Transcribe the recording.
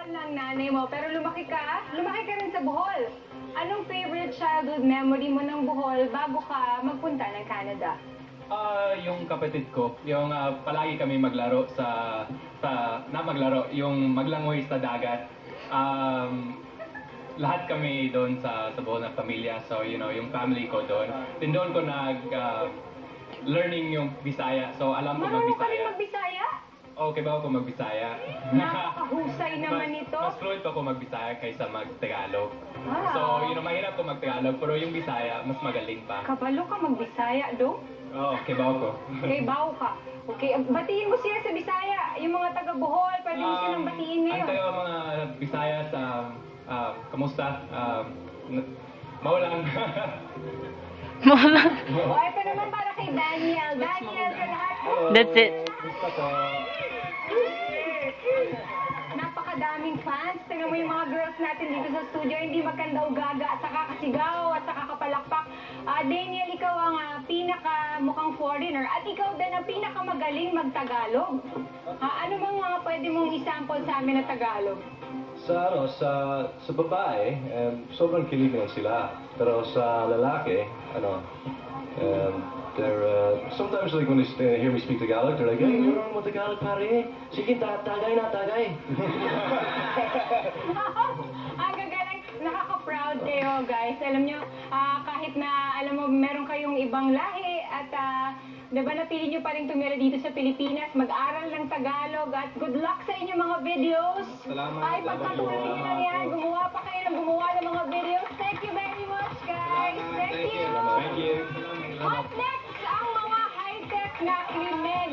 ng nanay mo, pero lumaki ka rin sa Bohol. Anong favorite childhood memory mo ng Bohol bago ka magpunta ng Canada? Yung kapatid ko, yung palagi kami maglaro yung maglangoy sa dagat. Lahat kami doon sa Bohol na pamilya, so yung family ko doon. Then doon ko learning yung Bisaya, so alam ko Marunong ka rin mag-Bisaya. magbisaya? Okay ba ako magbisaya? Napakahusay naman ito. Mas fluent ako magbisaya kaysa mag-Tagalog. Ah. So, mahirap ko mag-Tagalog, pero yung Bisaya, mas magaling pa. Kabalo ka magbisaya, do? Oo, kibaw ko. Okay, baw ka. Okay, batiin mo sila sa Bisaya. Yung mga taga Bohol, pwede mo silang batiin ngayon. Ang taga mga Bisaya sa, kamusta? Maulan. O, ito naman para kay Daniel. Daniel, sa lahat po. That's it. Gusto ko. Napakadaming fans. Tingnan mo yung mga girls natin dito sa studio. Hindi magkandao-gaga at saka kasigaw at saka kapalakpak. Daniel, ikaw ang mukhang foreigner at ikaw din ang pinakamagaling magtagalog. Ano bang mga pwede mong isample sa amin na Tagalog? Sa babae, sobrang kilig naman sila. Pero sa lalaki, sometimes like when they hear me speak Tagalog, they're like, hey, meron mo Tagalog pare. Sige, tagay na, tagay. Ang gagaling, nakaka-proud kayo guys. Alam nyo, kahit na, meron kayong ibang lahi at diba napili nyo pa rin tumira dito sa Pilipinas, mag-aral ng Tagalog at good luck sa inyong mga videos. Salamat. Ay, pagpatuloy nyo lang yan. Gumawa pa kayo ng gumawa ng mga videos. Thank you very much guys. Thank you. Thank you. What next? Ang mga high-tech na krimen.